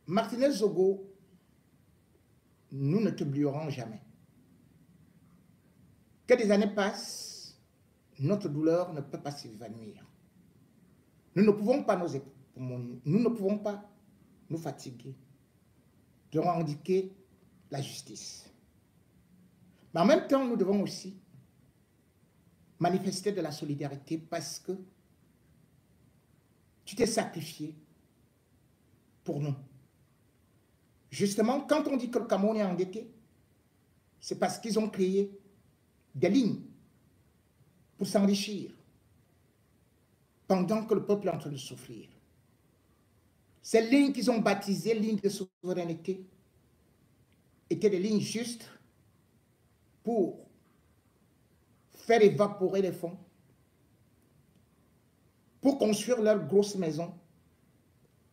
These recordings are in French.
Martinez Zogo, nous ne t'oublierons jamais. Que des années passent, notre douleur ne peut pas s'évanouir. Nous ne pouvons pas nous ne pouvons pas nous fatiguer de revendiquer la justice. Mais en même temps, nous devons aussi manifester de la solidarité parce que tu t'es sacrifié pour nous. Justement, quand on dit que le Cameroun est endetté, c'est parce qu'ils ont créé des lignes pour s'enrichir pendant que le peuple est en train de souffrir. Ces lignes qu'ils ont baptisées lignes de souveraineté étaient des lignes justes pour faire évaporer les fonds, pour construire leurs grosses maisons,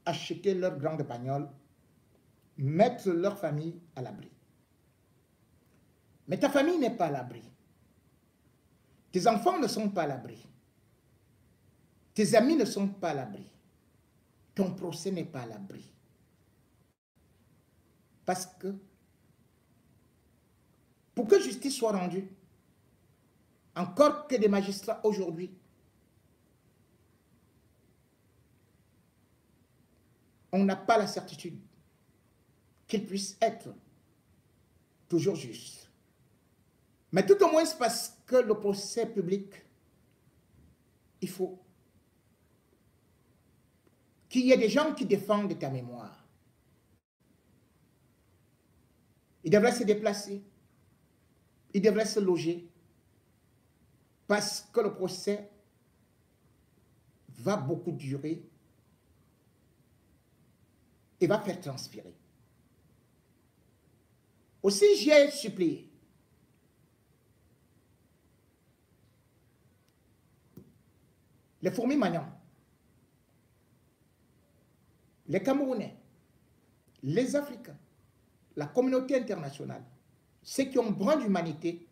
acheter leurs grandes bagnoles, mettre leur famille à l'abri. Mais ta famille n'est pas à l'abri. Tes enfants ne sont pas à l'abri. Tes amis ne sont pas à l'abri. Ton procès n'est pas à l'abri. Parce que pour que justice soit rendue, encore que des magistrats aujourd'hui on n'a pas la certitude qu'ils puissent être toujours justes. Mais tout au moins, c'est parce que le procès public, il faut qu'il y ait des gens qui défendent ta mémoire. Ils devraient se déplacer, ils devraient se loger, parce que le procès va beaucoup durer et va faire transpirer. Aussi, j'ai supplié les fourmis magnans, les Camerounais, les Africains, la communauté internationale, ceux qui ont besoin d'humanité,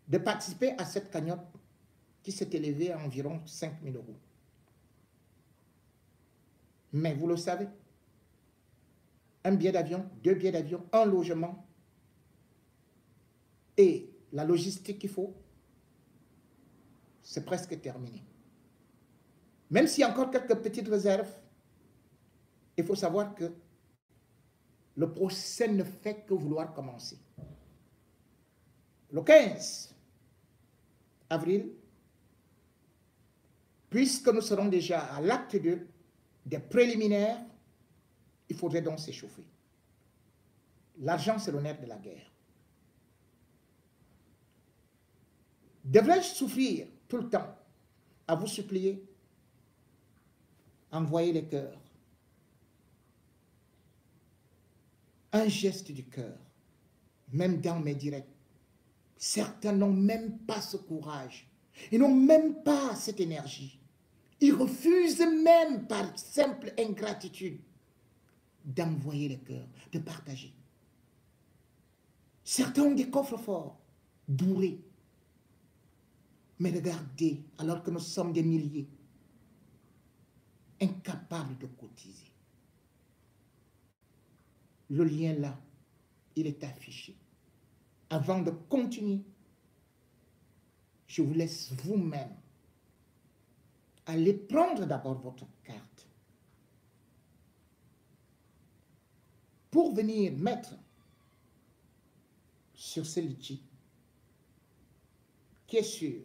de participer à cette cagnotte qui s'est élevée à environ 5 000 €. Mais vous le savez, un billet d'avion, 2 billets d'avion, un logement et la logistique qu'il faut, c'est presque terminé. Même s'il y a encore quelques petites réserves, il faut savoir que le procès ne fait que vouloir commencer. Le 15 avril, puisque nous serons déjà à l'acte 2 des préliminaires, il faudrait donc s'échauffer. L'argent, c'est le nerf de la guerre. Devrais-je souffrir tout le temps à vous supplier? Envoyez les cœurs. Un geste du cœur, même dans mes directs. Certains n'ont même pas ce courage. Ils n'ont même pas cette énergie. Ils refusent même par simple ingratitude d'envoyer les cœurs, de partager. Certains ont des coffres forts, bourrés. Mais regardez, alors que nous sommes des milliers, incapables de cotiser. Le lien là, il est affiché. Avant de continuer, je vous laisse vous-même aller prendre d'abord votre carte pour venir mettre sur ce litchi qui est sur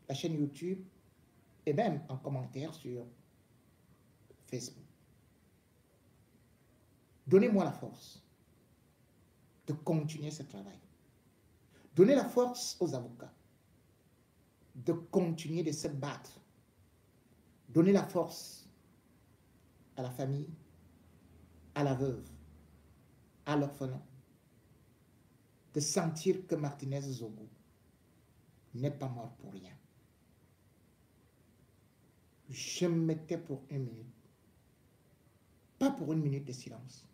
la chaîne YouTube et même en commentaire sur Facebook. Donnez-moi la force de continuer ce travail. Donnez la force aux avocats de continuer de se battre. Donnez la force à la famille, à la veuve, à l'orphelin, de sentir que Martinez Zogo n'est pas mort pour rien. Je me mettais pour 1 minute, pas pour 1 minute de silence,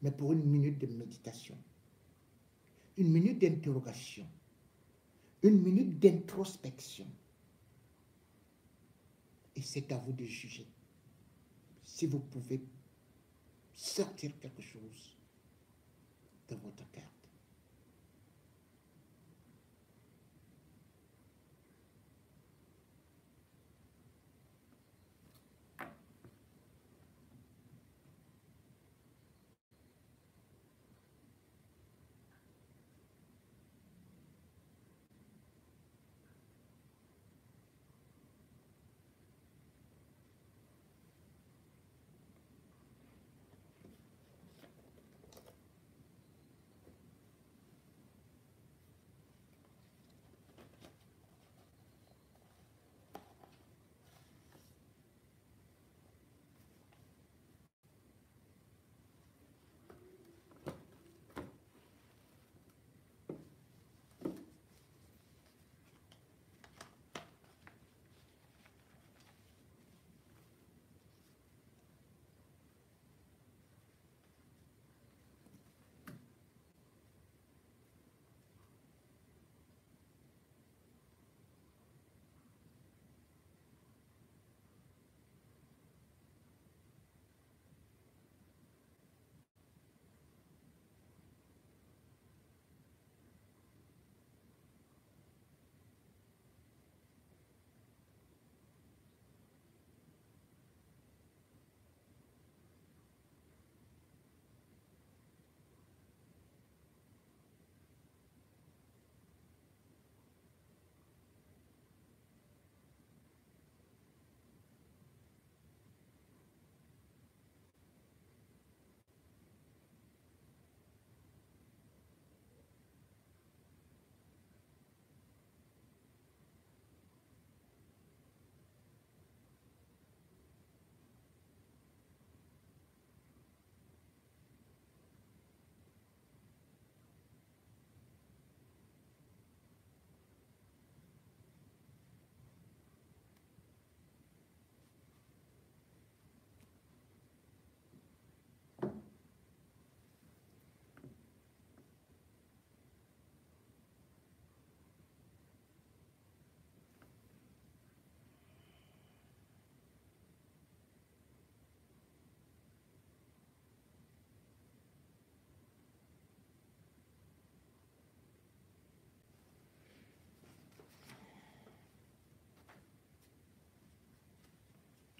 mais pour 1 minute de méditation, 1 minute d'interrogation, 1 minute d'introspection. Et c'est à vous de juger si vous pouvez sortir quelque chose de votre carte.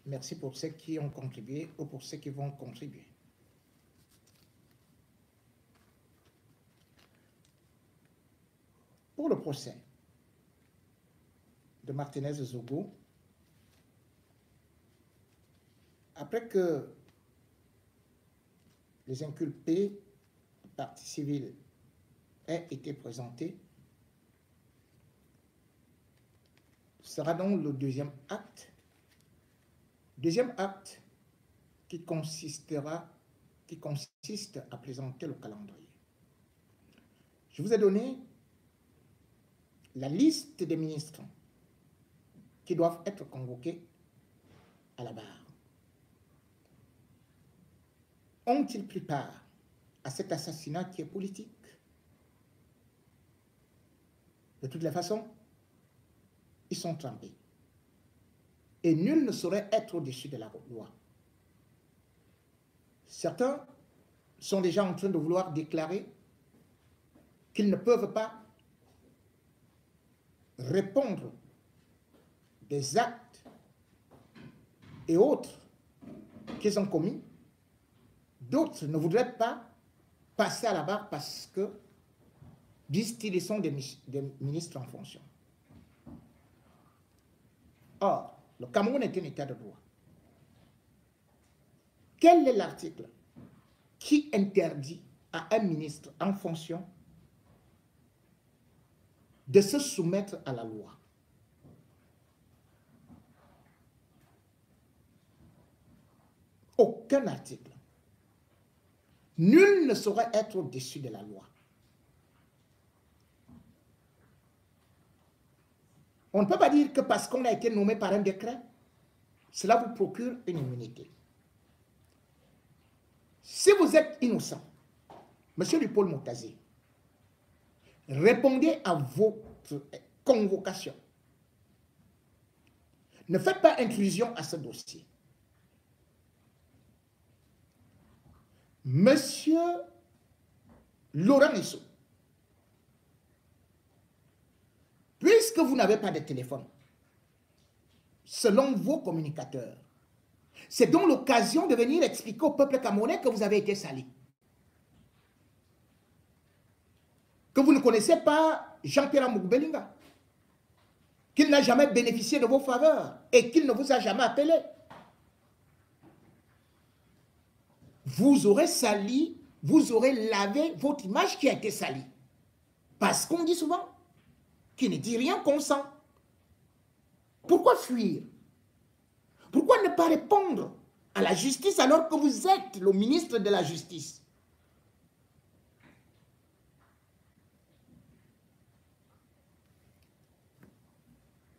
Merci pour ceux qui ont contribué ou pour ceux qui vont contribuer. Pour le procès de Martinez Zogo, après que les inculpés, partie civile, aient été présentés, sera donc le deuxième acte. Deuxième acte qui consiste à présenter le calendrier. Je vous ai donné la liste des ministres qui doivent être convoqués à la barre. Ont-ils pris part à cet assassinat qui est politique? De toutes les façons, ils sont trempés. Et nul ne saurait être au-dessus de la loi. Certains sont déjà en train de vouloir déclarer qu'ils ne peuvent pas répondre des actes et autres qu'ils ont commis. D'autres ne voudraient pas passer à la barre parce que, disent-ils, ils sont des ministres en fonction. Or, le Cameroun est un état de droit. Quel est l'article qui interdit à un ministre en fonction de se soumettre à la loi? Aucun article. Nul ne saurait être au-dessus de la loi. On ne peut pas dire que parce qu'on a été nommé par un décret, cela vous procure une immunité. Si vous êtes innocent, Monsieur Paul Moutazi, répondez à votre convocation. Ne faites pas intrusion à ce dossier. Monsieur Laurent Esso, puisque vous n'avez pas de téléphone, selon vos communicateurs, c'est donc l'occasion de venir expliquer au peuple camerounais que vous avez été sali. Que vous ne connaissez pas Jean-Pierre Amouk-Bellinga, qu'il n'a jamais bénéficié de vos faveurs et qu'il ne vous a jamais appelé. Vous aurez sali, vous aurez lavé votre image qui a été salie. Parce qu'on dit souvent, qui ne dit rien consent. Pourquoi fuir? Pourquoi ne pas répondre à la justice alors que vous êtes le ministre de la Justice?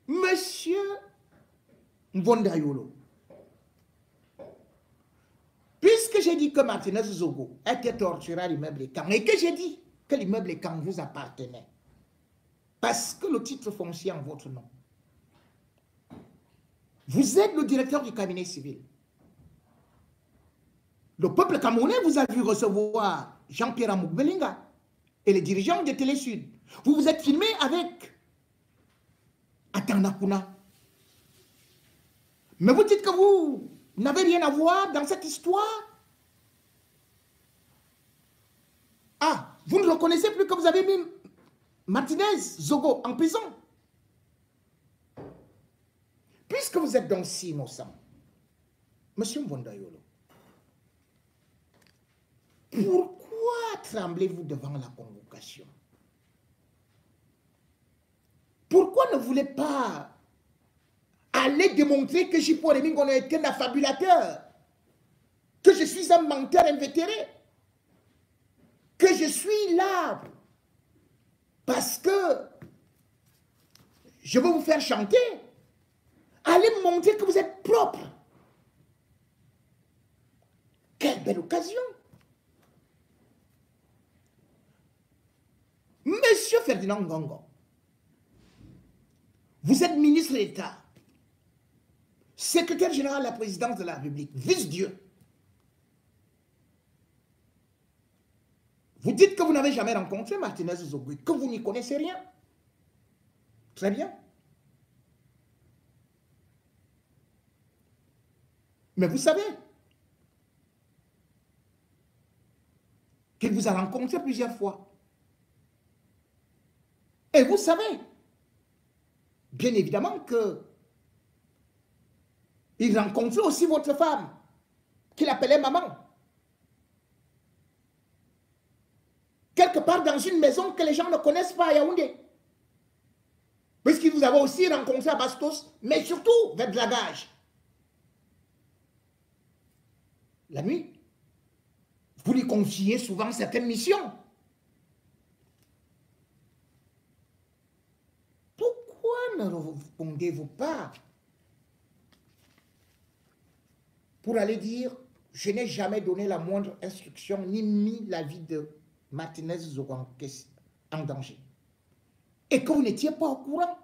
Monsieur Mbondayolo, puisque j'ai dit que Martinez Zogo était torturé à l'immeuble Ekang et que j'ai dit que l'immeuble Ekang vous appartenait, parce que le titre foncier en votre nom, vous êtes le directeur du cabinet civil. Le peuple camerounais vous a vu recevoir Jean-Pierre Amouk-Bellinga et les dirigeants de Télé Sud. Vous vous êtes filmé avec Atanakuna. Mais vous dites que vous n'avez rien à voir dans cette histoire. Ah, vous ne reconnaissez plus que vous avez mis Martinez Zogo en prison. Puisque vous êtes donc si innocent, Monsieur Mbondayolo, pourquoi tremblez-vous devant la convocation? Pourquoi ne voulez pas aller démontrer que J. Paul Émile Ngono est un affabulateur, que je suis un menteur invétéré, que je suis là parce que je veux vous faire chanter? Allez montrer que vous êtes propre. Quelle belle occasion. Monsieur Ferdinand Ngongo, vous êtes ministre d'État, secrétaire général de la présidence de la République, vice-dieu. Vous dites que vous n'avez jamais rencontré Martinez Zogo, que vous n'y connaissez rien. Très bien. Mais vous savez qu'il vous a rencontré plusieurs fois. Et vous savez, bien évidemment, que il rencontrait aussi votre femme, qu'il appelait maman. Quelque part dans une maison que les gens ne connaissent pas à Yaoundé. Puisqu'il vous avait aussi rencontré à Bastos, mais surtout vers Dragage. La nuit, vous lui confiez souvent certaines missions. Pourquoi ne répondez-vous pas pour aller dire, je n'ai jamais donné la moindre instruction ni mis la vie de Martinez Zogo en danger, et que vous n'étiez pas au courant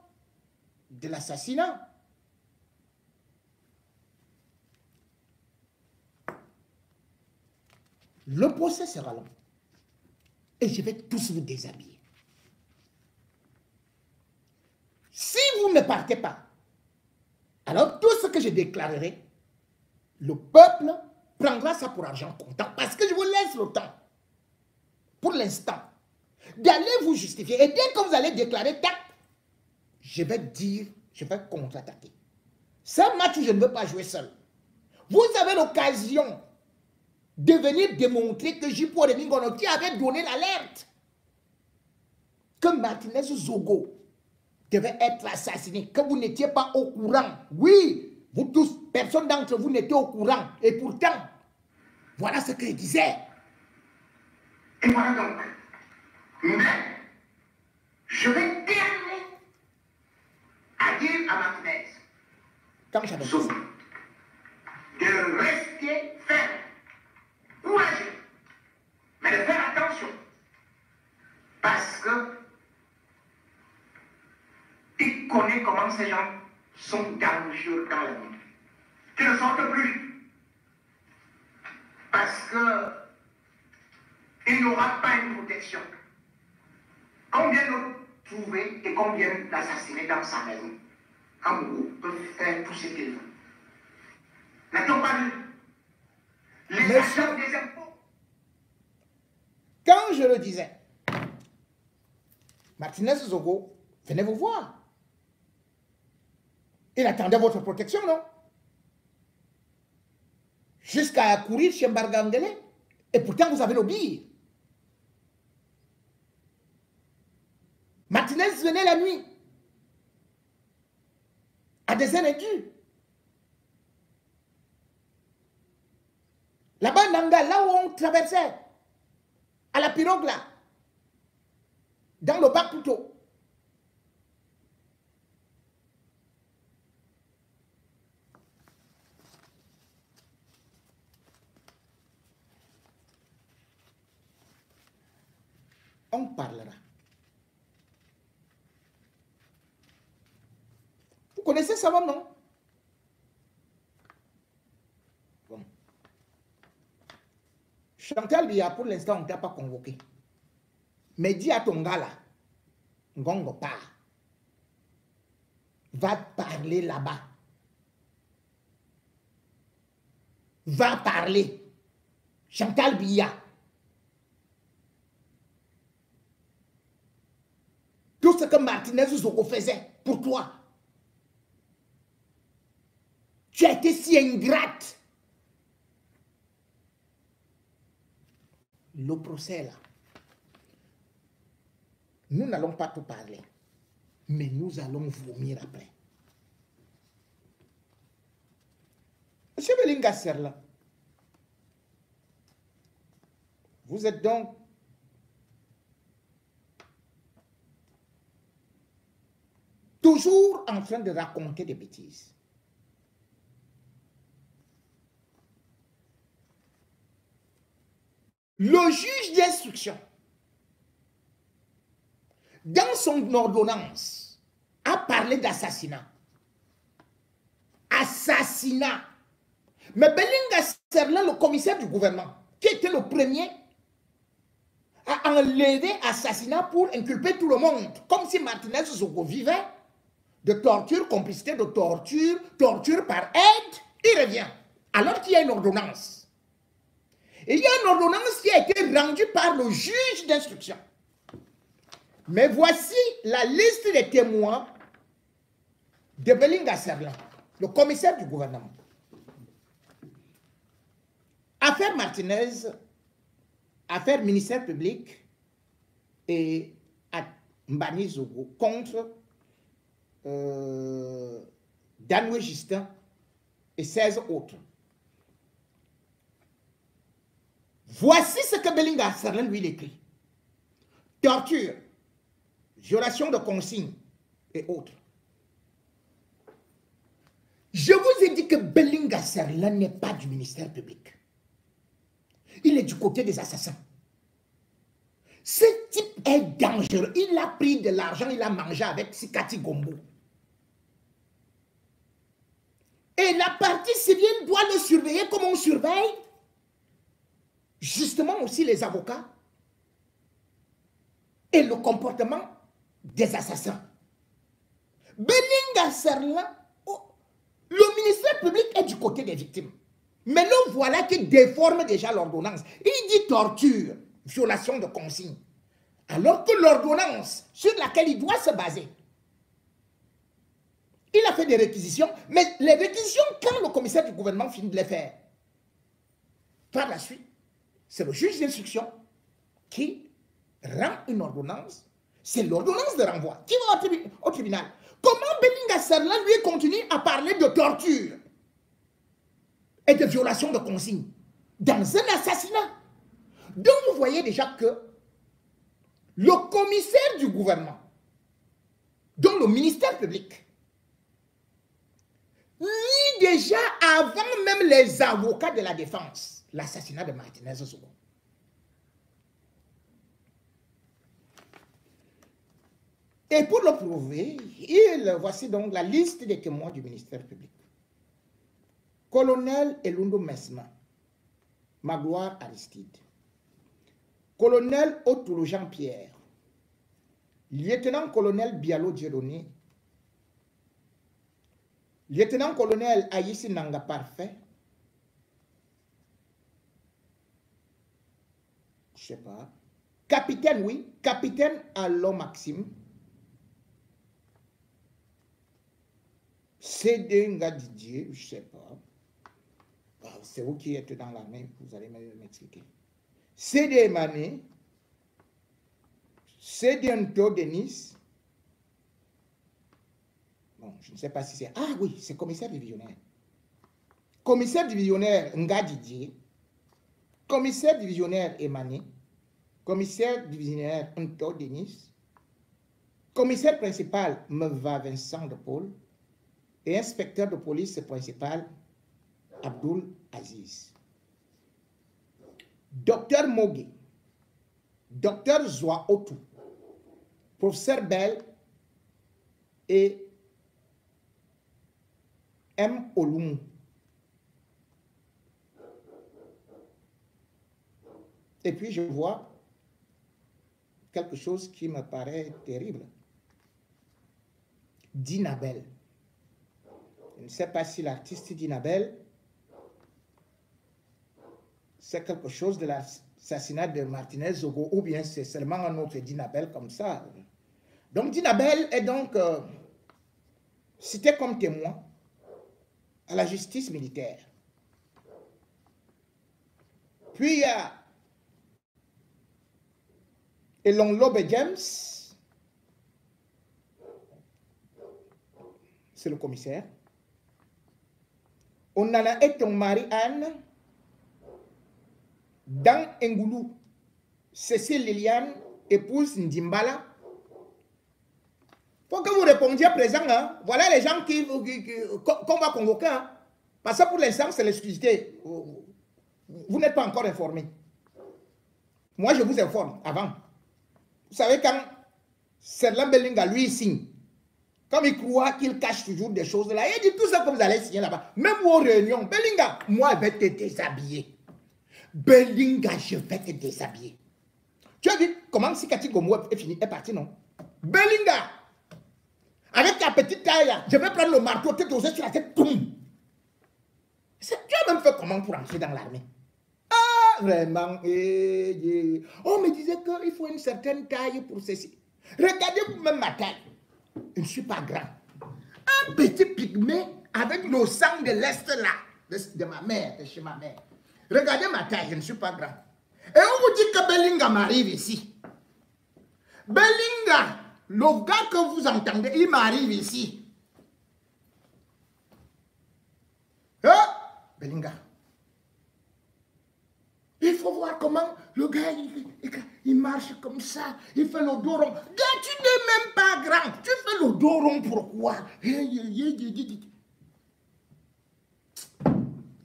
de l'assassinat? Le procès sera long et je vais tous vous déshabiller. Si vous ne partez pas, alors tout ce que je déclarerai, le peuple prendra ça pour argent comptant, parce que je vous laisse le temps, pour l'instant, d'aller vous justifier. Et dès que vous allez déclarer, tac, je vais dire, je vais contre-attaquer. C'est un match où je ne veux pas jouer seul. Vous avez l'occasion de venir démontrer que J. Paul Émile Ngono, qui avait donné l'alerte que Martinez Zogo devait être assassiné, que vous n'étiez pas au courant. Oui, vous tous, personne d'entre vous n'était au courant. Et pourtant, voilà ce qu'il disait. Et voilà donc. Mais, je vais terminer à dire à Martinez, Quand j'avais dit Zogo, ça, de rester ferme, courageux, mais de faire attention. Parce que il connaît comment ces gens sont dangereux dans le monde. Qu'ils ne sortent plus. Parce que aura pas une protection. Quand on vient le trouver et qu'on vient l'assassiner dans sa maison, Amourou peut faire tout ce qu'il veut. N'a-t-on pas vu les agents des impôts? Quand je le disais, Martinez Zogo, venez vous voir. Il attendait votre protection, non? Jusqu'à courir chez Mbargangele. Et pourtant, vous avez l'obéi. Martinez venait la nuit. À des heures indues. Là-bas, Nanga, là où on traversait, à la pirogue là, dans le bac plutôt. On parlera. Vous connaissez ça, non? Bon. Chantal Biya, pour l'instant, on ne t'a pas convoqué. Mais dis à ton gars là, Ngongo part. Va parler là-bas. Va parler. Chantal Biya. Tout ce que Martinez Zogo faisait pour toi. Tu as été si ingrate. Le procès là. Nous n'allons pas tout parler. Mais nous allons vomir après. Monsieur Belinga Serla, vous êtes donc toujours en train de raconter des bêtises. Le juge d'instruction, dans son ordonnance, a parlé d'assassinat. Assassinat. Mais Belinga Serla, le commissaire du gouvernement, qui était le premier à enlever assassinat pour inculper tout le monde, comme si Martinez Zogo vivait de torture, complicité de torture, torture par aide, il revient. Alors qu'il y a une ordonnance. Et il y a une ordonnance qui a été rendue par le juge d'instruction. Mais voici la liste des témoins de Belinga Serla, le commissaire du gouvernement. Affaire Martinez, affaire ministère public et Mbani Zogo contre Danoué Justin et 16 autres. Voici ce que Belinga Serla lui écrit. Torture, violation de consignes et autres. Je vous ai dit que Belinga Serla n'est pas du ministère public. Il est du côté des assassins. Ce type est dangereux. Il a pris de l'argent, il a mangé avec Sikati Gombo. Et la partie civile doit le surveiller comme on surveille justement aussi les avocats et le comportement des assassins. Belinga Serla, le ministère public est du côté des victimes. Mais le voilà qui déforme déjà l'ordonnance. Il dit torture, violation de consignes. Alors que l'ordonnance sur laquelle il doit se baser, il a fait des réquisitions, mais les réquisitions, quand le commissaire du gouvernement finit de les faire, par la suite, c'est le juge d'instruction qui rend une ordonnance. C'est l'ordonnance de renvoi qui va au tribunal. Comment Belinga Serla lui continue à parler de torture et de violation de consignes dans un assassinat? Donc vous voyez déjà que le commissaire du gouvernement, dont le ministère public, lit déjà avant même les avocats de la défense l'assassinat de Martinez Zogo. Et pour le prouver, voici donc la liste des témoins du ministère public. Colonel Elundo Mesma, Magloire Aristide, colonel Otoulo Jean-Pierre, lieutenant-colonel Bialo Dieudonné, lieutenant-colonel Aïssi Nanga Parfait, je sais pas, capitaine, oui, capitaine Allo Maxime, CD Nga Didier, je sais pas, c'est vous qui êtes dans l'armée, vous allez m'expliquer. CD Mané, CD Nto Denis, bon, je ne sais pas si c'est, ah oui, c'est commissaire divisionnaire. Commissaire divisionnaire Nga Didier, commissaire divisionnaire Emané, commissaire divisionnaire Nto Denis, commissaire principal Meva Vincent de Paul et inspecteur de police principal Abdul Aziz. Docteur Mogé, docteur Zoa Otou, professeur Bell et M. Olumu. Et puis je vois quelque chose qui me paraît terrible. Dinabel. Je ne sais pas si l'artiste Dinabel, c'est quelque chose de l'assassinat de Martinez Zogo ou bien c'est seulement un autre Dinabel comme ça. Donc Dinabel est donc cité comme témoin à la justice militaire. Puis il y a Elon Lobe James, c'est le commissaire. On en a et ton mari Anne, dans Ngoulou, Cécile Liliane, épouse Ndimbala. Faut que vous répondiez présent. Hein? Voilà les gens qu'on va convoquer. Hein? Parce que pour l'instant, c'est l'exclusivité. Vous n'êtes pas encore informés. Moi, je vous informe avant. Vous savez, quand Serlan Belinga, lui, signe, comme il croit qu'il cache toujours des choses là, il dit tout ça que vous allez signer là-bas. Même aux réunions, Belinga, moi, je vais te déshabiller. Belinga, je vais te déshabiller. Tu as vu comment Sikati Gomo est parti, non? Belinga, avec ta petite taille là, je vais prendre le marteau, te doser sur la tête, boum. Tu as même fait comment pour entrer dans l'armée? Ah, vraiment. On me disait qu'il faut une certaine taille pour ceci. Regardez même ma taille. Je ne suis pas grand. Un petit pygmée avec le sang de l'Est là, de ma mère, de chez ma mère. Regardez ma taille, je ne suis pas grand. Et on vous dit que Belinga m'arrive ici. Belinga, le gars que vous entendez, il m'arrive ici. Belinga. Il faut voir comment le gars, il marche comme ça, il fait le dos rond. Gars, tu n'es même pas grand. Tu fais le dos rond, pourquoi?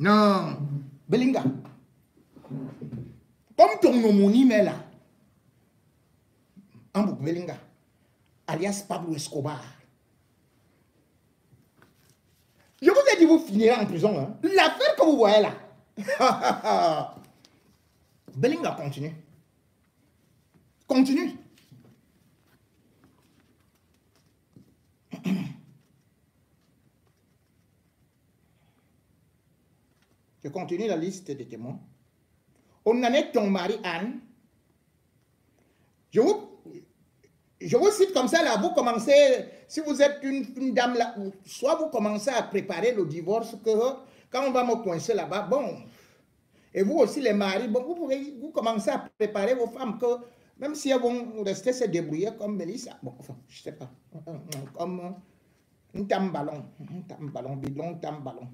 Non. Belinga. Comme ton homonyme est là. Ambouk Belinga. Alias Pablo Escobar. Je vous ai dit, vous finirez en prison. Hein? L'affaire que vous voyez là. Belinga continue. Continue. Je continue la liste des témoins. On en est ton mari Anne. Je vous cite comme ça là, vous commencez, si vous êtes une dame là, soit vous commencez à préparer le divorce, que quand on va me coincer là-bas, bon, et vous aussi les maris, bon, vous commencez à préparer vos femmes, que même si elles vont rester se débrouiller comme Mélissa, bon, enfin, je sais pas, comme un tam-ballon, bidon, tam-ballon.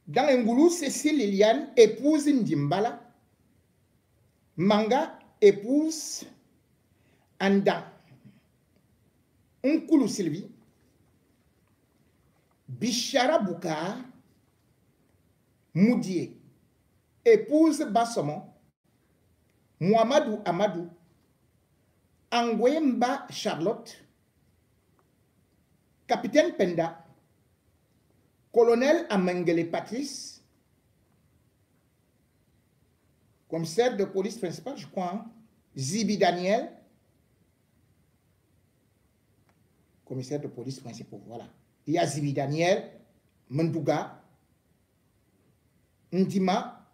Dans Ngoulou, Cécile Liliane épouse Ndimbala, Manga épouse Anda, Nkoulou Sylvie, Bichara Boukar, Moudier, épouse Bassomo, Mouamadou Amadou, Angwemba Charlotte, capitaine Penda, colonel Amengele Patrice, commissaire de police principal, je crois, hein? Zibi Daniel, commissaire de police principal, voilà. Il y a Zibi Daniel, Mendouga, Ndima,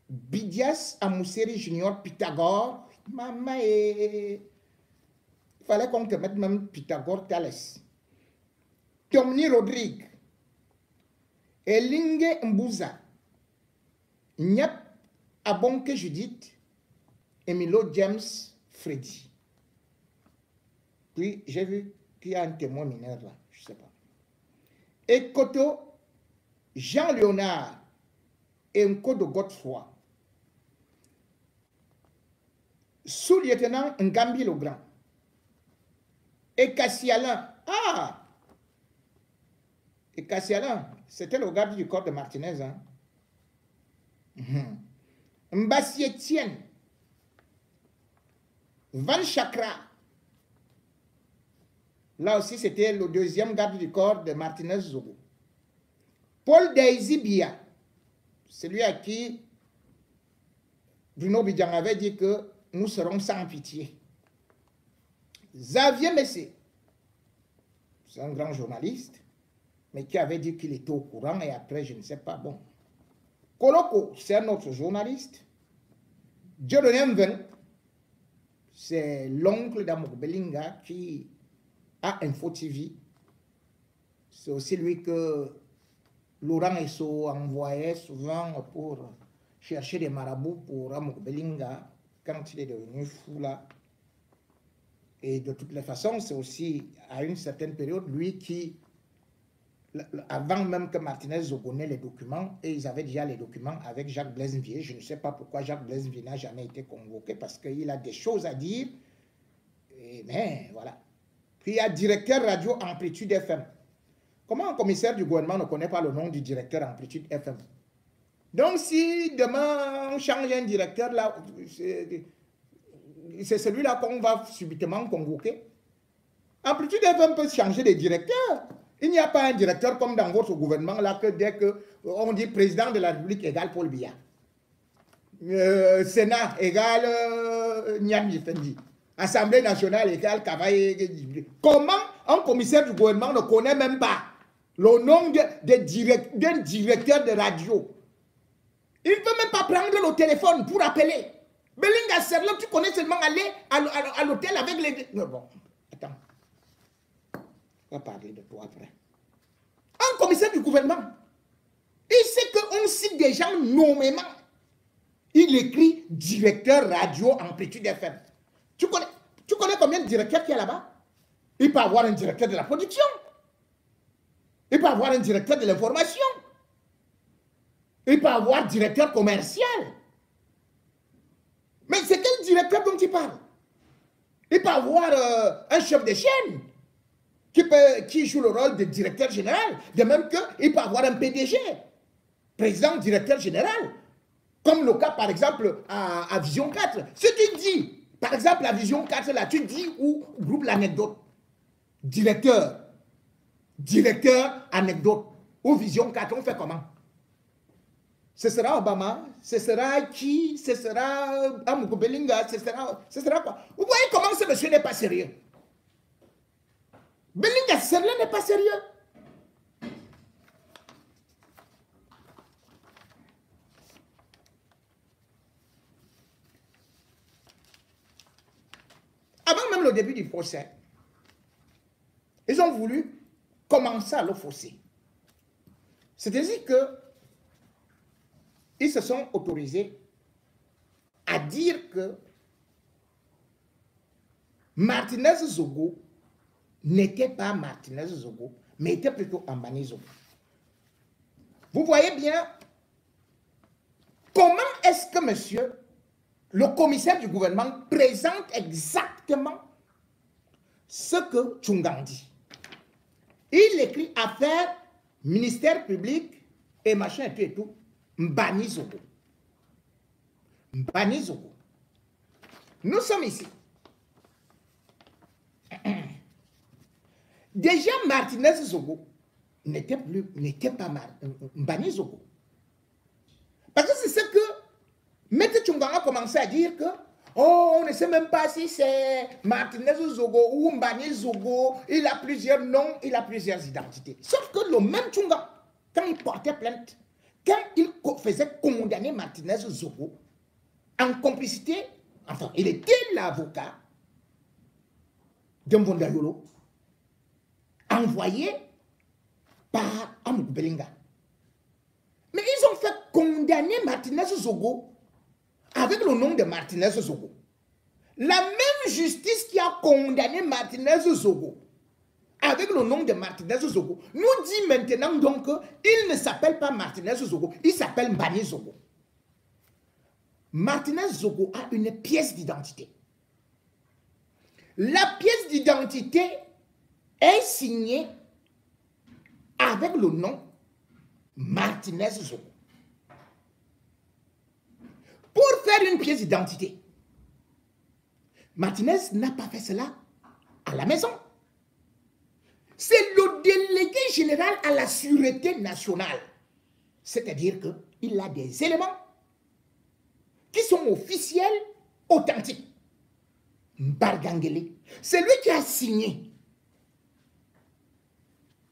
Bidias Amousseri Junior, Pythagore, maman, il fallait qu'on te mette même Pythagore Thalès, Tomni Rodrigue, Elinge Mbouza, Nyap Abonke Judith, Emilio James Freddy. Puis j'ai vu qu'il y a un témoin mineur là, je ne sais pas. Et Koto, Jean-Léonard et Nkodo Godefroy. Sous-lieutenant Ngambi le Grand. Et Kassialin. Ah! Et Kassialin, c'était le garde du corps de Martinez. Hein? Mbassi Etienne. Van Chakra. Là aussi, c'était le deuxième garde du corps de Martinez Zogo. Paul Deizibia, celui à qui Bruno Bidjan avait dit que nous serons sans pitié. Xavier Messé, c'est un grand journaliste, mais qui avait dit qu'il était au courant et après, je ne sais pas, bon. Koloko, c'est un autre journaliste. Jordan Mven, c'est l'oncle d'Amouk Belinga qui a Info TV. C'est aussi lui que Laurent Esso envoyait souvent pour chercher des marabouts pour Amouk Belinga quand il est devenu fou là. Et de toutes les façons, c'est aussi à une certaine période lui qui, avant même que Martinez connaisse les documents, et ils avaient déjà les documents avec Jacques Blaise Mvié. Je ne sais pas pourquoi Jacques Blaise Mvié n'a jamais été convoqué, parce qu'il a des choses à dire. Mais voilà. Puis il y a directeur radio Amplitude FM. Comment un commissaire du gouvernement ne connaît pas le nom du directeur Amplitude FM? Donc si demain on change un directeur là, c'est celui-là qu'on va subitement convoquer. Amplitude FM peut changer de directeur. Il n'y a pas un directeur comme dans votre gouvernement là que dès qu'on dit président de la République égale Paul Biya. Sénat égale Niam Yifendi. Assemblée nationale égale Kavaye. Comment un commissaire du gouvernement ne connaît même pas le nom d'un directeur de radio? Il ne peut même pas prendre le téléphone pour appeler. Belinga Serlo, tu connais seulement aller à l'hôtel avec les... Non, bon, attends. On va parler de toi après. Un commissaire du gouvernement, il sait qu'on cite des gens nommément. Il écrit directeur radio Amplitude FM. Tu connais combien de directeurs qu'il y a là-bas? Il peut avoir un directeur de la production. Il peut avoir un directeur de l'information. Il peut avoir un directeur commercial. Mais c'est quel directeur dont tu parles? Il peut avoir un chef de chaîne qui joue le rôle de directeur général. De même qu'il peut avoir un PDG, président directeur général. Comme le cas, par exemple, à Vision 4. Ce qu'il dit, par exemple, à Vision 4, là, tu dis où groupe l'anecdote. Directeur, anecdote. Ou Vision 4, on fait comment? Ce sera Obama, ce sera qui, ce sera Amouk Belinga, ce sera quoi? Vous voyez comment ce monsieur n'est pas sérieux? Belinga Serle n'est pas sérieux. Avant même le début du procès, ils ont voulu commencer à le fausser. C'est-à-dire que ils se sont autorisés à dire que Martinez Zogo n'était pas Martinez Zogo, mais était plutôt Ambani Zogo. Vous voyez bien comment est-ce que monsieur, le commissaire du gouvernement, présente exactement ce que Tchungang dit. Il écrit affaires, ministère public et machin et tout. Mbani Zogo. Mbani Zogo. Nous sommes ici. Déjà, Martinez Zogo n'était pas Mbani Zogo. Parce que c'est ce que Maître Tchungang commencé à dire que oh, on ne sait même pas si c'est Martinez Zogo ou Mbani Zogo. Il a plusieurs noms, il a plusieurs identités. Sauf que le même Tchunga, quand il portait plainte, quand il faisait condamner Martinez Zogo, en complicité, enfin, il était l'avocat d'Mvonda Yolo, envoyé par Amouk Belinga. Mais ils ont fait condamner Martinez Zogo avec le nom de Martinez Zogo. La même justice qui a condamné Martinez Zogo avec le nom de Martinez Zogo nous dit maintenant donc qu'il ne s'appelle pas Martinez Zogo, il s'appelle Mbani Zogo. Martinez Zogo a une pièce d'identité. La pièce d'identité est signée avec le nom Martinez Zogo. Pour faire une pièce d'identité, Martinez n'a pas fait cela à la maison. C'est le délégué général à la sûreté nationale. C'est-à-dire qu'il a des éléments qui sont officiels, authentiques. Mbargangele, c'est lui qui a signé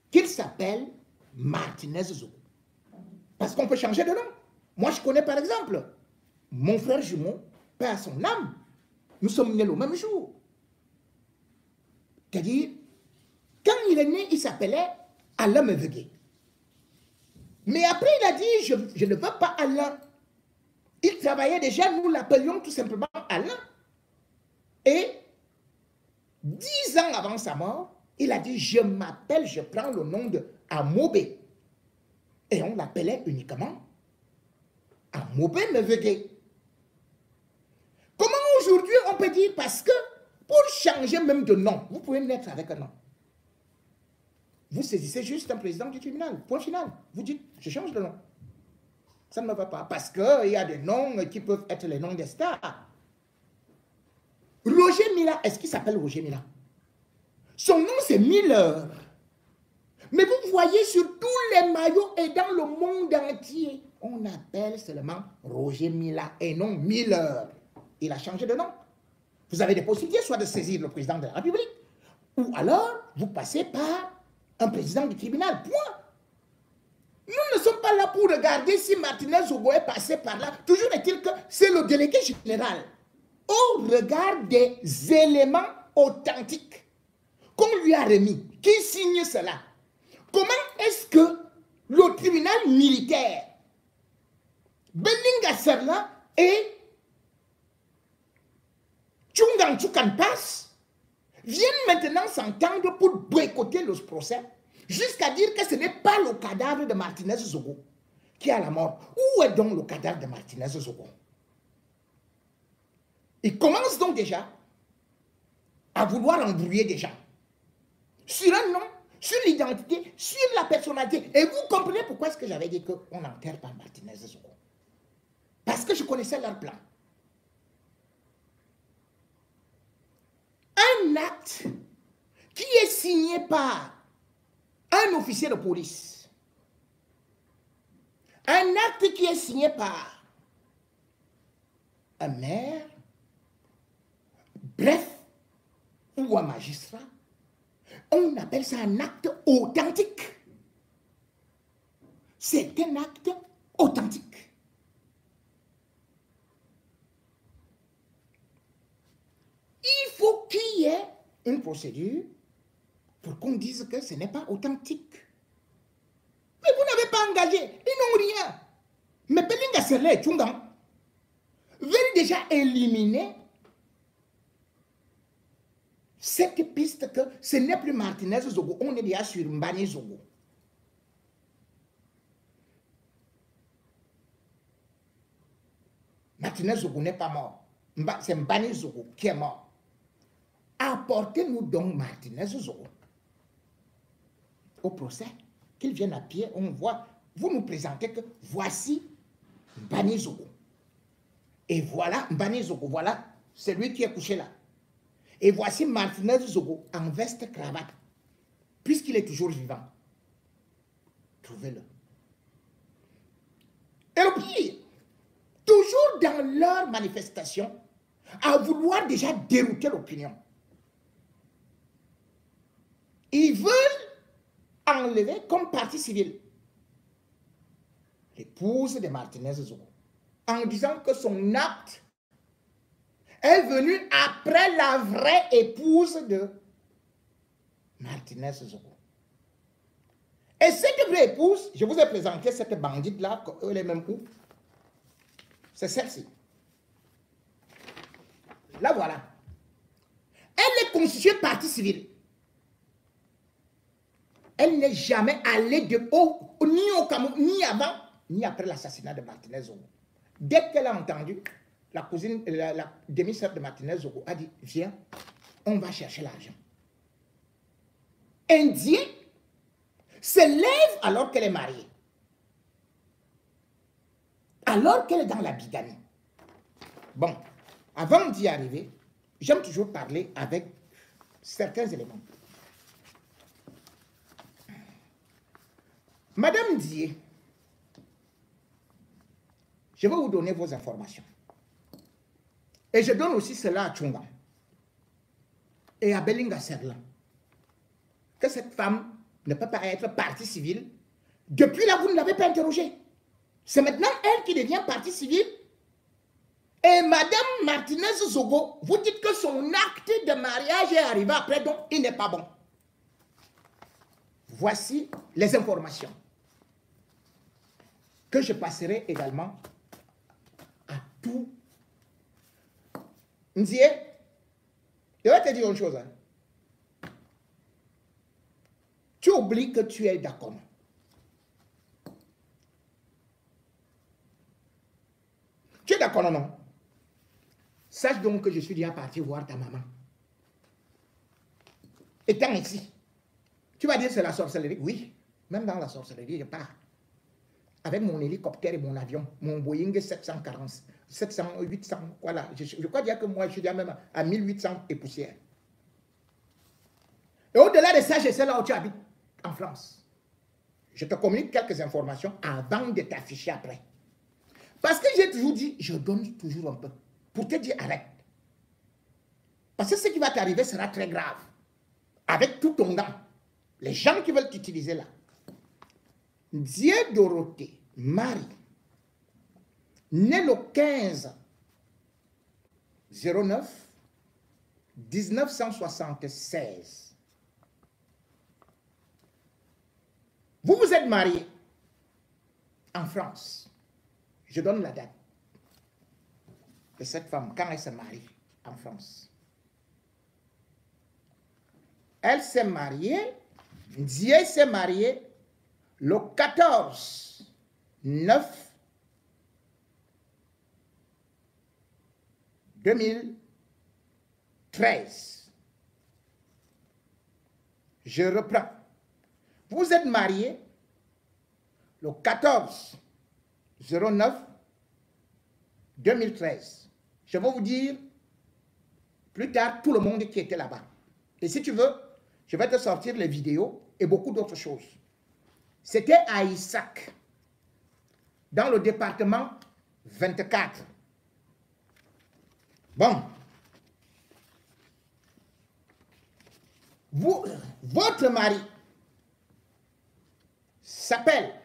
qu'il s'appelle Martinez Zogo. Parce qu'on peut changer de nom. Moi, je connais par exemple mon frère jumeau, paix à son âme. Nous sommes nés le même jour. C'est-à-dire, quand il est né, il s'appelait Alain Mevegué. Mais après, il a dit, je ne veux pas Alain. Il travaillait déjà, nous l'appelions tout simplement Alain. Et 10 ans avant sa mort, il a dit, je m'appelle, je prends le nom de Amobé. Et on l'appelait uniquement Amobé Mevegué. Comment aujourd'hui on peut dire, parce que pour changer même de nom, vous pouvez naître avec un nom. Vous saisissez juste un président du tribunal, point final. Vous dites, je change de nom. Ça ne me va pas, parce qu'il y a des noms qui peuvent être les noms des stars. Roger Mila, est-ce qu'il s'appelle Roger Mila? Son nom c'est Miller. Mais vous voyez sur tous les maillots et dans le monde entier, on appelle seulement Roger Mila et non Miller. Il a changé de nom. Vous avez des possibilités, soit de saisir le président de la République, ou alors vous passez par un président du tribunal. Point. Nous ne sommes pas là pour regarder si Martinez Zogo est passé par là. Toujours est-il que c'est le délégué général au regard des éléments authentiques qu'on lui a remis, qui signe cela. Comment est-ce que le tribunal militaire, Belinga Serla et Tchungang Tchoukanpas viennent maintenant s'entendre pour boycotter le procès, jusqu'à dire que ce n'est pas le cadavre de Martinez Zogo qui est à la mort. Où est donc le cadavre de Martinez Zogo? Il commence donc déjà à vouloir embrouiller des gens sur un nom, sur l'identité, sur la personnalité. Et vous comprenez pourquoi est-ce que j'avais dit qu'on n'enterre pas Martinez Zogo? Parce que je connaissais leur plan. Un acte qui est signé par un officier de police, un acte qui est signé par un maire, bref, ou un magistrat, on appelle ça un acte authentique. C'est un acte authentique. Il faut qu'il y ait une procédure pour qu'on dise que ce n'est pas authentique. Mais vous n'avez pas engagé, ils n'ont rien. Mais Belinga Serla et Tchungang veulent déjà éliminer cette piste que ce n'est plus Martinez Zogo, on est déjà sur Mbani Zogo. Martinez Zogo n'est pas mort. C'est Mbani Zogo qui est mort. Apportez-nous donc Martinez Zogo au procès, qu'il vienne à pied, on voit, vous nous présentez que voici Mbani Zogo. Et voilà Mbani Zogo, voilà celui qui est couché là. Et voici Martinez Zogo en veste cravate, puisqu'il est toujours vivant. Trouvez-le. Et le pire, toujours dans leur manifestation à vouloir déjà dérouter l'opinion. Ils veulent enlever comme partie civile l'épouse de Martinez Zogo, en disant que son acte est venu après la vraie épouse de Martinez Zogo. Et cette vraie épouse, je vous ai présenté cette bandite-là, elle est même où? C'est celle-ci. La voilà. Elle est constituée partie civile. Elle n'est jamais allée de haut, ni au Cameroun, ni avant, ni après l'assassinat de Martinez Zogo. Dès qu'elle a entendu, la cousine, la demi-sœur de Martinez Zogo a dit, viens, on va chercher l'argent. Indien se lève alors qu'elle est mariée. Alors qu'elle est dans la bigamie. Bon, avant d'y arriver, j'aime toujours parler avec certains éléments. Madame Dié, je vais vous donner vos informations. Et je donne aussi cela à Tchonga et à Belinga Serlan. Que cette femme ne peut pas être partie civile. Depuis là, vous ne l'avez pas interrogée. C'est maintenant elle qui devient partie civile. Et Madame Martinez Zogo, vous dites que son acte de mariage est arrivé après, donc il n'est pas bon. Voici les informations que je passerai également à tout. Nzie, je vais te dire une chose. Hein. Tu oublies que tu es d'accord. Tu es d'accord, non? Sache donc que je suis déjà parti voir ta maman. Étant ici, tu vas dire c'est la sorcellerie. Oui, même dans la sorcellerie, je pars. Avec mon hélicoptère et mon avion, mon Boeing 740, 700, 800, voilà. Je crois dire que moi, je suis déjà même à 1800 et poussière. Et au-delà de ça, je sais là où tu habites, en France. Je te communique quelques informations avant de t'afficher après. Parce que j'ai toujours dit, je donne toujours un peu. Pour te dire, arrête. Parce que ce qui va t'arriver sera très grave. Avec tout ton dent. Les gens qui veulent t'utiliser là. Dieu Dorothée Marie, née le 15 09 1976. Vous vous êtes marié en France. Je donne la date de cette femme quand elle se marie en France. Elle s'est mariée, Dieu s'est marié le 14 9 2013. Je reprends. Vous êtes marié le 14 09 2013. Je vais vous dire plus tard tout le monde qui était là-bas. Et si tu veux, je vais te sortir les vidéos et beaucoup d'autres choses. C'était à Issac, dans le département 24. Bon. Votre mari s'appelle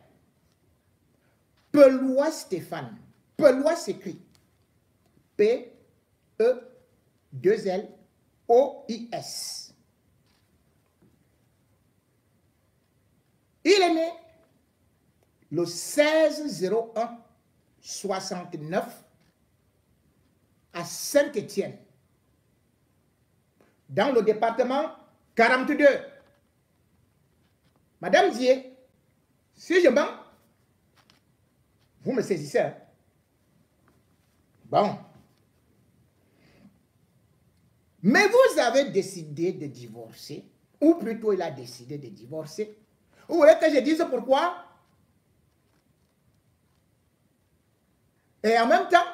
Pelois Stéphane. Pelois s'écrit P-E-2-L-O-I-S. Il est né le 16-01-69 à Saint-Étienne, dans le département 42. Madame Dié, si je mens, vous me saisissez. Hein? Bon. Mais vous avez décidé de divorcer, ou plutôt il a décidé de divorcer. Vous voulez que je dise pourquoi? Et en même temps,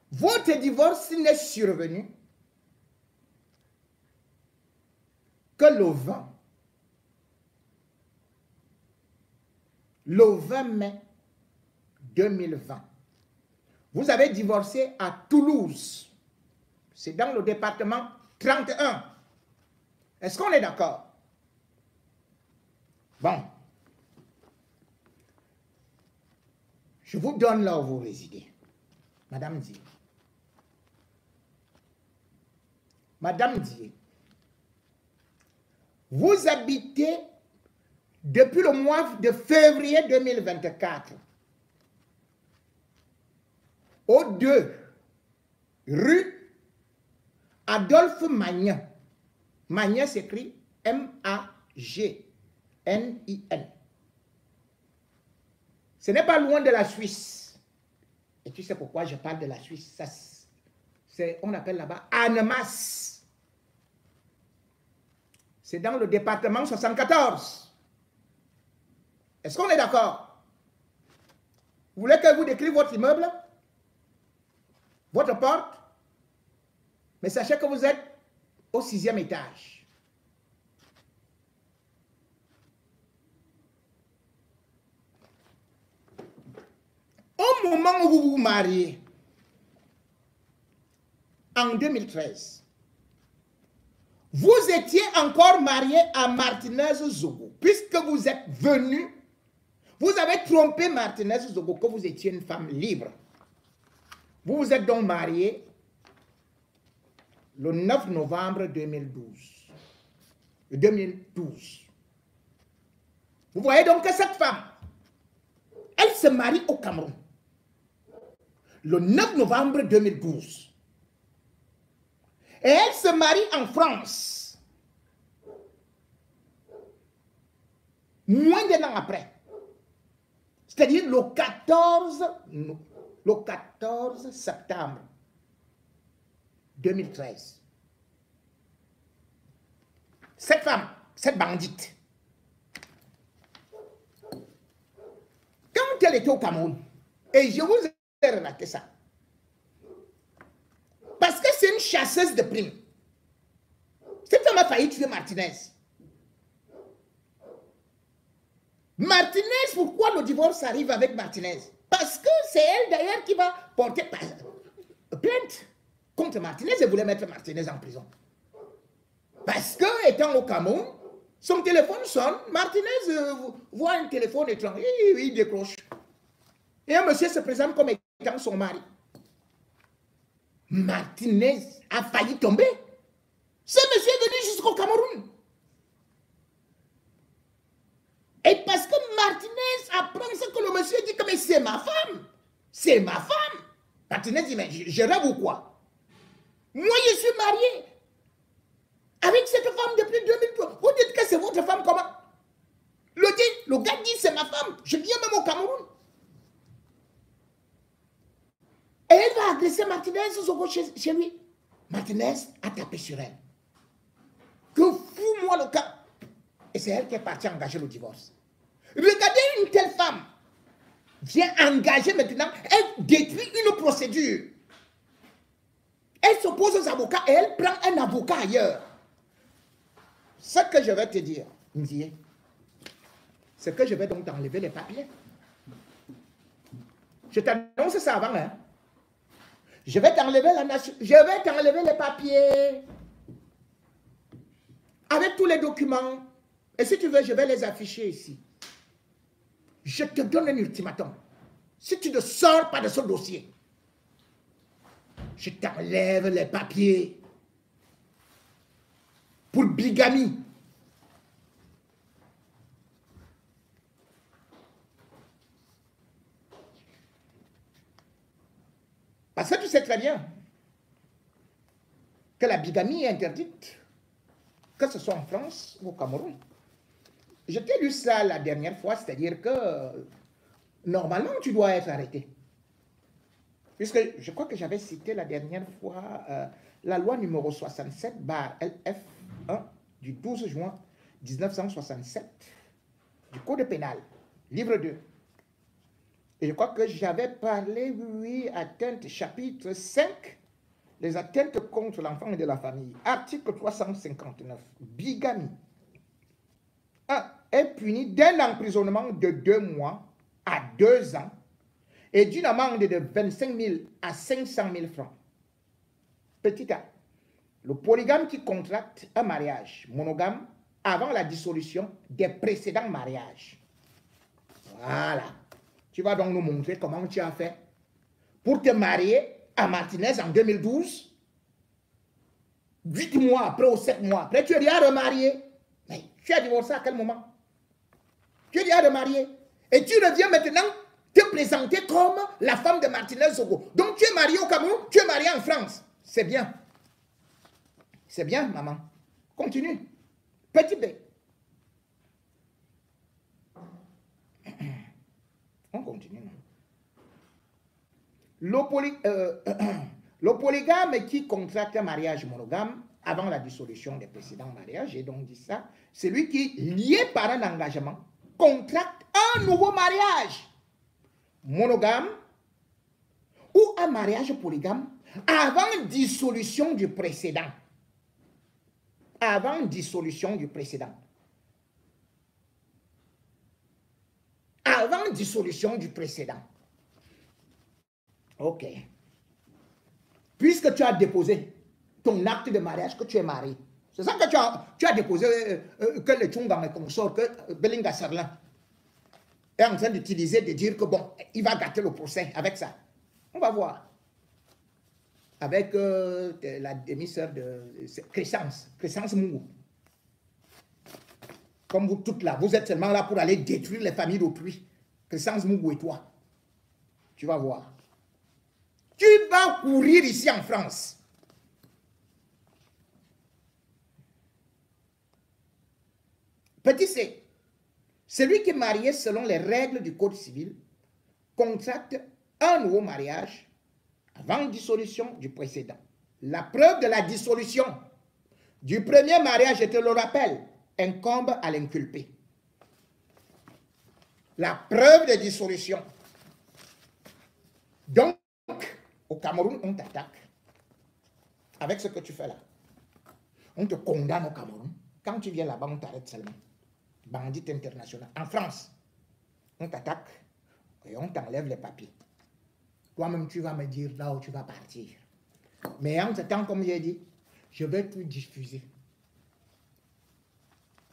votre divorce n'est survenu que le 20 mai 2020. Vous avez divorcé à Toulouse. C'est dans le département 31. Est-ce qu'on est d'accord? Bon. Je vous donne là où vous résidez. Madame Dié. Madame Dié. Vous habitez depuis le mois de février 2024 au 2 rue Adolphe Magnin. Magnin s'écrit M-A-G-N-I-N. Ce n'est pas loin de la Suisse. Et tu sais pourquoi je parle de la Suisse? Ça, on appelle là-bas Annemasse. C'est dans le département 74. Est-ce qu'on est d'accord? Vous voulez que je vous décrive votre immeuble? Votre porte? Mais sachez que vous êtes au 6e étage. Au moment où vous vous mariez, en 2013, vous étiez encore marié à Martinez Zogo. Puisque vous êtes venu, vous avez trompé Martinez Zogo que vous étiez une femme libre. Vous vous êtes donc marié le 9 novembre 2012. Vous voyez donc que cette femme, elle se marie au Cameroun le 9 novembre 2012. Et elle se marie en France moins d'un an après. C'est-à-dire le 14 septembre 2013. Cette femme, cette bandite, quand elle était au Cameroun, et je vous ai relaté ça, parce que c'est une chasseuse de primes. Cette femme a failli tuer Martinez. Martinez, pourquoi le divorce arrive avec Martinez? Parce que c'est elle d'ailleurs qui va porter plainte contre Martinez et voulait mettre Martinez en prison. Parce que, étant au Cameroun, son téléphone sonne, Martinez voit un téléphone étrange, il décroche. Et un monsieur se présente comme étant son mari. Martinez a failli tomber. Ce monsieur est venu jusqu'au Cameroun. Et parce que Martinez apprend ce que le monsieur dit que mais c'est ma femme. C'est ma femme. Martinez dit, mais je rêve ou quoi? Moi, je suis marié avec cette femme depuis 2012. Vous dites que c'est votre femme comment? Le gars dit, c'est ma femme. Je viens même au Cameroun. Et elle va agresser Martinez chez lui. Martinez a tapé sur elle. Que fous-moi le cas. Et c'est elle qui est partie engager le divorce. Regardez une telle femme. Vient engager maintenant. Elle détruit une procédure. Elle s'oppose aux avocats et elle prend un avocat ailleurs. Ce que je vais te dire, Ndié, c'est que je vais donc t'enlever les papiers. Je t'annonce ça avant, hein. Je vais t'enlever la nation. Je vais t'enlever les papiers. Avec tous les documents. Et si tu veux, je vais les afficher ici. Je te donne un ultimatum. Si tu ne sors pas de ce dossier, je t'enlève les papiers. Pour bigamie. Parce que tu sais très bien que la bigamie est interdite, que ce soit en France ou au Cameroun. Je t'ai lu ça la dernière fois, c'est-à-dire que normalement tu dois être arrêté. Puisque je crois que j'avais cité la dernière fois la loi numéro 67/LF1 du 12 juin 1967 du Code pénal, livre 2. Et je crois que j'avais parlé, oui, atteinte chapitre 5, les atteintes contre l'enfant et de la famille. Article 359, bigamie. 1. Est puni d'un emprisonnement de 2 mois à 2 ans et d'une amende de 25 000 à 500 000 francs. Petit A. Le polygame qui contracte un mariage monogame avant la dissolution des précédents mariages. Voilà. Tu vas donc nous montrer comment tu as fait pour te marier à Martinez en 2012. 8 mois après ou 7 mois après, tu es déjà remarié. Mais tu as divorcé à quel moment? Tu es déjà remarié. Et tu reviens maintenant te présenter comme la femme de Martinez Zogo. Donc tu es marié au Cameroun, tu es marié en France. C'est bien. C'est bien, maman. Continue. Petit B. On continue. Le polygame qui contracte un mariage monogame avant la dissolution des précédents mariages, j'ai donc dit ça, c'est lui qui, lié par un engagement, contracte un nouveau mariage monogame ou un mariage polygame avant dissolution du précédent. Avant dissolution du précédent. Avant dissolution du précédent. Ok. Puisque tu as déposé ton acte de mariage, que tu es marié. C'est ça que tu as déposé, que le Tchungang et consort, que Belinga Sarlan est en train d'utiliser, de dire que bon, il va gâter le procès avec ça. On va voir. Avec la demi-sœur de Crescence Mungu. Comme vous toutes là, vous êtes seulement là pour aller détruire les familles d'autrui. Crescence Mungu et toi. Tu vas voir. Tu vas courir ici en France. Petit C. Celui qui est marié selon les règles du Code civil contracte un nouveau mariage avant dissolution du précédent. La preuve de la dissolution du premier mariage, je te le rappelle, incombe à l'inculpé. La preuve de dissolution. Donc, au Cameroun, on t'attaque avec ce que tu fais là. On te condamne au Cameroun. Quand tu viens là-bas, on t'arrête seulement. Bandit international. En France, on t'attaque et on t'enlève les papiers. Toi-même, tu vas me dire là où tu vas partir. Mais en ce temps, comme j'ai dit, je vais tout diffuser.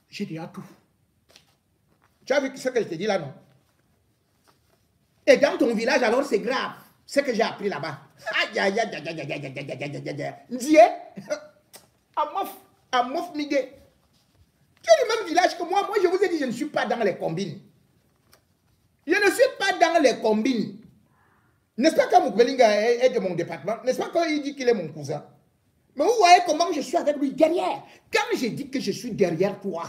J'ai déjà tout. Tu as vu ce que je te dis là, non? Et dans ton village, alors, c'est grave. Ce que j'ai appris là-bas. Aïe, aïe, aïe, aïe, aïe, aïe, aïe, aïe, aïe, aïe, aïe. Ndié, Amof Miguel. Tu es du même village que moi. Moi, je vous ai dit, je ne suis pas dans les combines. Je ne suis pas dans les combines. N'est-ce pas que Moubelinga est de mon département? N'est-ce pas qu'il dit qu'il est mon cousin? Mais vous voyez comment je suis avec lui derrière. Quand je dis que je suis derrière toi,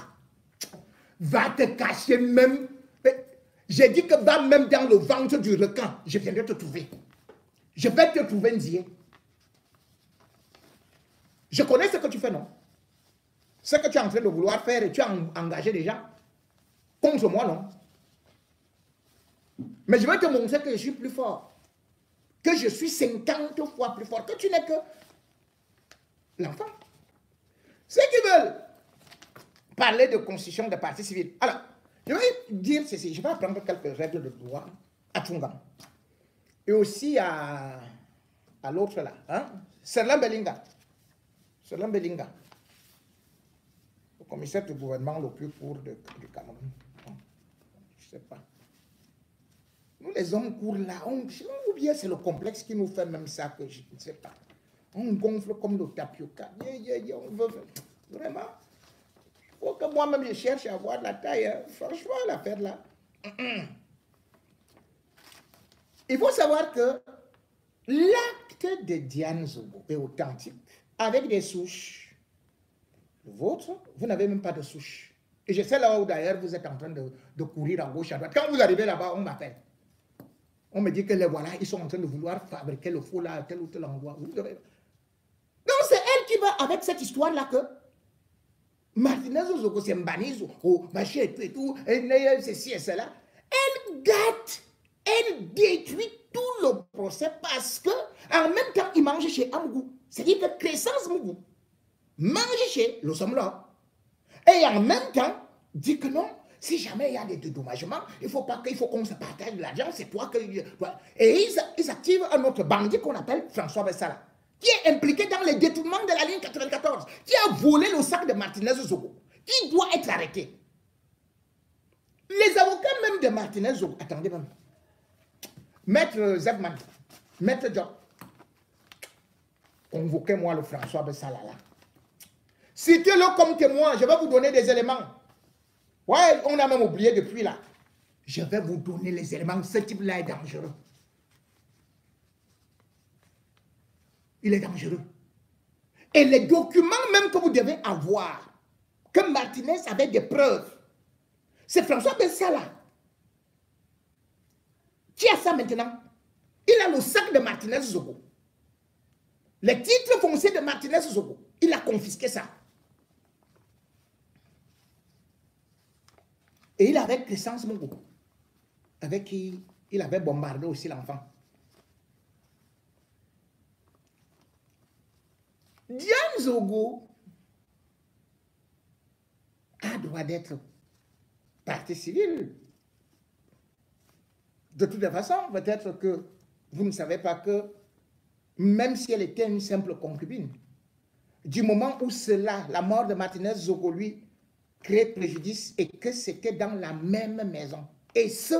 va te cacher même. J'ai dit que va même dans le ventre du requin. Je viendrai te trouver. Je vais te trouver, Ndié. Je connais ce que tu fais, non? Ce que tu es en train de vouloir faire et tu as engagé des gens contre moi, non? Mais je vais te montrer que je suis plus fort. Que je suis 50 fois plus fort. Que tu n'es que l'enfant. Ceux qui veulent parler de constitution de parti civil. Alors, je vais dire ceci. Je vais apprendre quelques règles de droit à Tchungang. Et aussi à l'autre là. Hein? Serlan Belinga. Serlan Belinga. Le commissaire du gouvernement le plus court du Cameroun. Je ne sais pas. Nous, les hommes courts là, ou bien c'est le complexe qui nous fait même ça, que je ne sais pas. On gonfle comme le tapioca. On veut vraiment. Il faut que moi-même je cherche à avoir la taille. Hein. Franchement, l'affaire là. Il faut savoir que l'acte de Diane Zogo est authentique, avec des souches. Le vôtre, vous n'avez même pas de souches. Et je sais là où d'ailleurs vous êtes en train de courir à gauche, à droite. Quand vous arrivez là-bas, on m'appelle. On me dit que les voilà, ils sont en train de vouloir fabriquer le faux là à tel ou tel endroit. Donc c'est elle qui va avec cette histoire-là que Martinez Zogo, c'est Mbanizo, machin et tout, ceci et cela. Elle gâte, elle détruit tout le procès parce que en même temps, il mange chez Amgou. C'est-à-dire que Crescence Mungu mange chez le Somlo. Et en même temps, dit que non, Si jamais il y a des dédommagements, il faut qu'on se partage de l'argent, c'est toi que... Et ils activent un autre bandit qu'on appelle François Bessala, qui est impliqué dans les détournements de la ligne 94, qui a volé le sac de Martinez Zogo, qui doit être arrêté. Les avocats même de Martinez Zogo, attendez même, Maître Zebman, Maître Job, convoquez-moi le François Bessala là. Citez-le comme témoin, je vais vous donner des éléments. Ouais, on a même oublié depuis là. Je vais vous donner les éléments. Ce type-là est dangereux. Il est dangereux. Et les documents même que vous devez avoir, que Martinez avait des preuves, c'est François Bessala qui a ça maintenant. Il a le sac de Martinez Zogo. Les titres fonciers de Martinez Zogo. Il a confisqué ça. Et il avait Crescence Mongo, avec qui il avait bombardé aussi l'enfant. Diane Zogo a droit d'être partie civile. De toute façon, peut-être que vous ne savez pas que, même si elle était une simple concubine, du moment où cela, la mort de Martinez Zogo, lui, crée préjudice et que c'était dans la même maison. Et ce,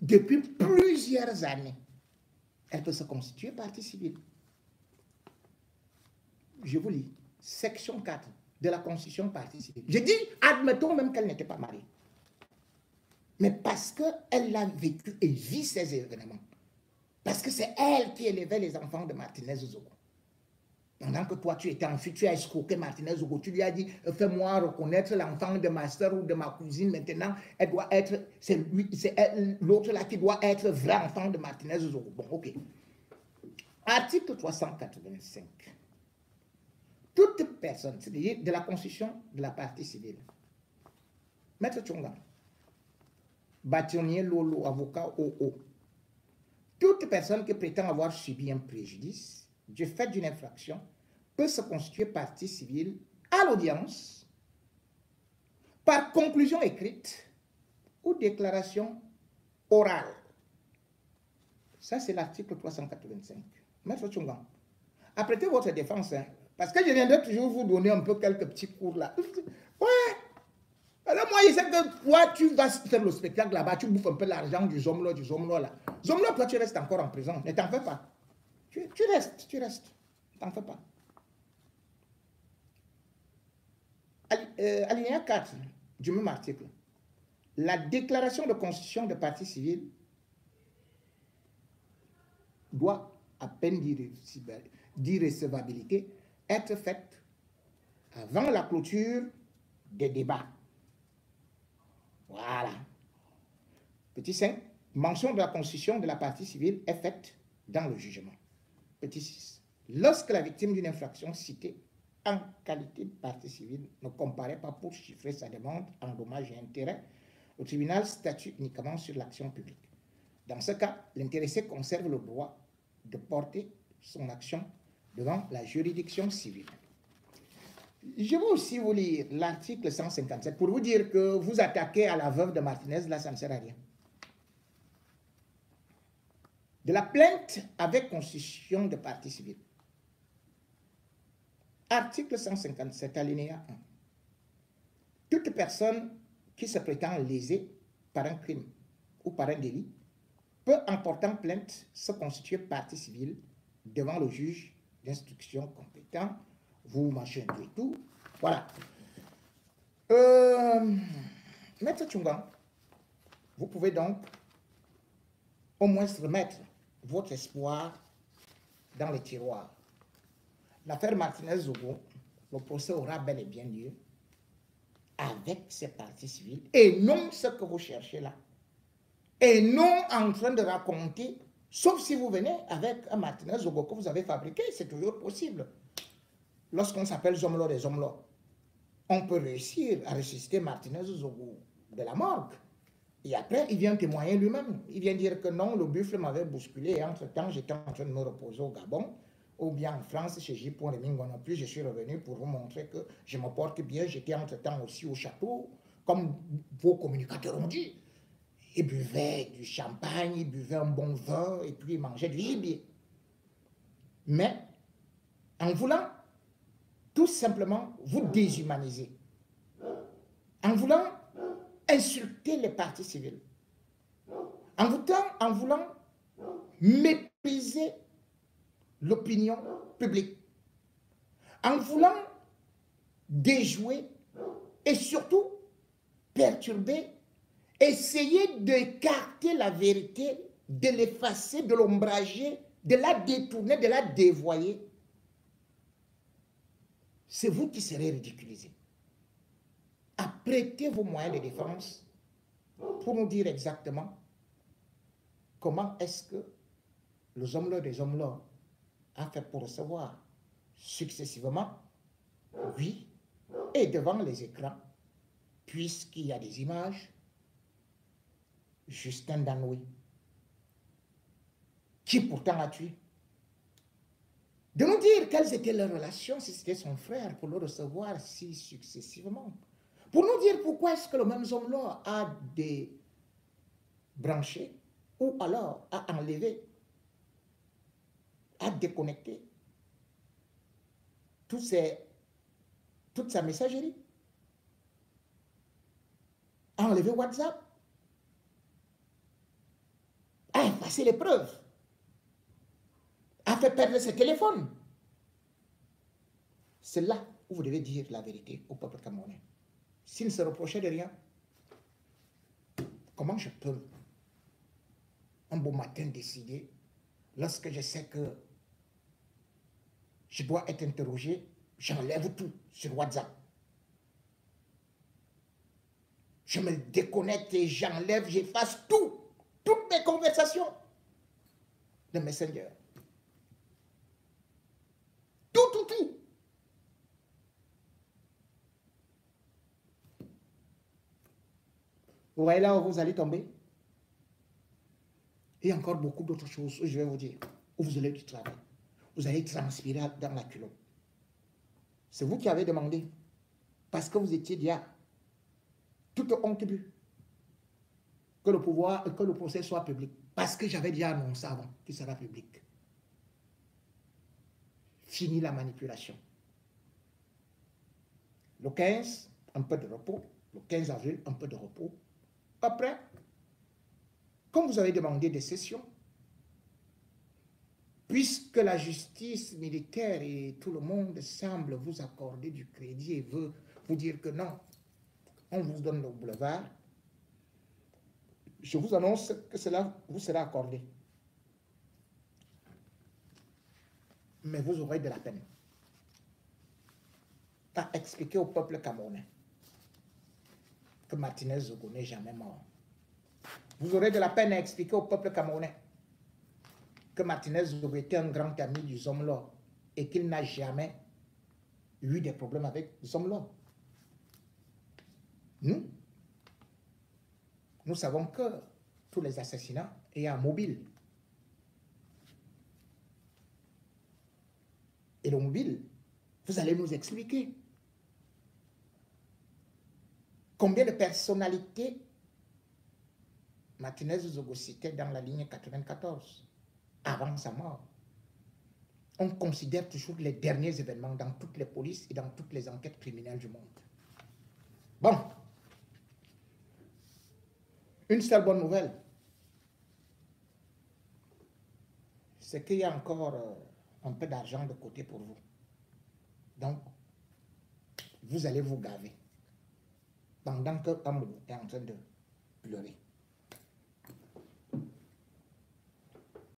depuis plusieurs années. Elle peut se constituer partie civile. Je vous lis, section 4 de la Constitution partie civile. Je dis, admettons même qu'elle n'était pas mariée. Mais parce qu'elle a vécu et vit ces événements. Parce que c'est elle qui élevait les enfants de Martinez Zogo. Pendant que toi, tu étais enfant, tu as escroqué Martinez Zogo, tu lui as dit, fais-moi reconnaître l'enfant de ma soeur ou de ma cousine. Maintenant, elle doit être, c'est l'autre là qui doit être vrai enfant de Martinez Zogo. Bon, ok. Article 385. Toute personne, c'est-à-dire de la Constitution de la partie civile. Maître Tchonga, bâtonnier Lolo, avocat OO. Toute personne qui prétend avoir subi un préjudice du fait d'une infraction peut se constituer partie civile à l'audience par conclusion écrite ou déclaration orale. Ça, c'est l'article 385. Maître Tchonga, apprêtez votre défense, hein, parce que je viendrai toujours vous donner un peu quelques petits cours là. Ouais. Alors moi, je sais que toi, tu vas faire le spectacle là-bas, tu bouffes un peu l'argent du Zomlo là. Zomlo, toi, tu restes encore en prison. Ne t'en fais pas. Tu restes. T'en fais pas. Alinéa 4 du même article. La déclaration de constitution de partie civile doit, à peine d'irrécevabilité, être faite avant la clôture des débats. Voilà. Petit 5. Mention de la constitution de la partie civile est faite dans le jugement. Petit 6. Lorsque la victime d'une infraction citée en qualité de partie civile ne comparaît pas pour chiffrer sa demande en dommages et intérêts, le tribunal statue uniquement sur l'action publique. Dans ce cas, l'intéressé conserve le droit de porter son action devant la juridiction civile. Je vais aussi vous lire l'article 157 pour vous dire que vous attaquez à la veuve de Martinez, là, ça ne sert à rien. De la plainte avec constitution de partie civile. Article 157, alinéa 1. Toute personne qui se prétend lésée par un crime ou par un délit peut, en portant plainte, se constituer partie civile devant le juge d'instruction compétent. Vous machin et tout. Voilà. Maître Tchonga, vous pouvez donc au moins remettre votre espoir dans les tiroirs. L'affaire Martinez Zogo, le procès aura bel et bien lieu avec ces parties civiles et non ce que vous cherchez là. Et non en train de raconter, sauf si vous venez avec un Martinez Zogo que vous avez fabriqué, c'est toujours possible. Lorsqu'on s'appelle Zomlo des Zomlo, on peut réussir à ressusciter Martinez Zogo de la morgue. Et après, il vient témoigner lui-même. Il vient dire que non, le buffle m'avait bousculé et entre-temps, j'étais en train de me reposer au Gabon, ou bien en France, chez J. Mingo non plus, je suis revenu pour vous montrer que je me porte bien. J'étais entre-temps aussi au château. comme vos communicateurs ont dit. Ils buvaient du champagne, ils buvaient un bon vin, et puis ils mangeaient du gibier. Mais, en voulant tout simplement vous déshumaniser, en voulant insulter les partis civils, en voulant mépriser l'opinion publique, en voulant déjouer et surtout perturber, essayer d'écarter la vérité, de l'effacer, de l'ombrager, de la détourner, de la dévoyer, c'est vous qui serez ridiculisés. Apprêtez vos moyens de défense pour nous dire exactement comment est-ce que les hommes-là des hommes-là a fait pour recevoir successivement, oui, et devant les écrans, puisqu'il y a des images, Justin Danoui, qui pourtant a tué. De nous dire quelles étaient leurs relations, si c'était son frère, pour le recevoir si successivement. Pour nous dire pourquoi est-ce que le même homme-là a débranché, ou alors a enlevé, a déconnecté toute sa messagerie, a enlevé WhatsApp, a effacé les preuves, a fait perdre ses téléphones. C'est là où vous devez dire la vérité au peuple camerounais. S'il ne se reprochait de rien, comment je peux un beau matin décider, lorsque je sais que je dois être interrogé, j'enlève tout sur WhatsApp. Je me déconnecte et j'enlève, j'efface tout, toutes mes conversations de Messenger. Tout. Vous voyez là où vous allez tomber? Et encore beaucoup d'autres choses, je vais vous dire, où vous allez du travail. Vous allez transpirer dans la culotte. C'est vous qui avez demandé, parce que vous étiez déjà toute honte bu, que le procès soit public. Parce que j'avais déjà annoncé avant qu'il sera public. Fini la manipulation. Le 15, un peu de repos. Le 15 avril, un peu de repos. Après, comme vous avez demandé des sessions, puisque la justice militaire et tout le monde semble vous accorder du crédit et veut vous dire que non, on vous donne le boulevard, je vous annonce que cela vous sera accordé. Mais vous aurez de la peine à expliquer au peuple camerounais que Martinez Zogo n'est jamais mort. Vous aurez de la peine à expliquer au peuple camerounais que Martinez Zogo était un grand ami du Zomlo et qu'il n'a jamais eu des problèmes avec Zomlo. Nous savons que tous les assassinats est en mobile. Et le mobile, vous allez nous expliquer combien de personnalités Martinez Zogo citait dans la ligne 94 avant sa mort. On considère toujours les derniers événements dans toutes les polices et dans toutes les enquêtes criminelles du monde. Bon. Une seule bonne nouvelle, c'est qu'il y a encore un peu d'argent de côté pour vous. Donc, vous allez vous gaver pendant que Amour est en train de pleurer.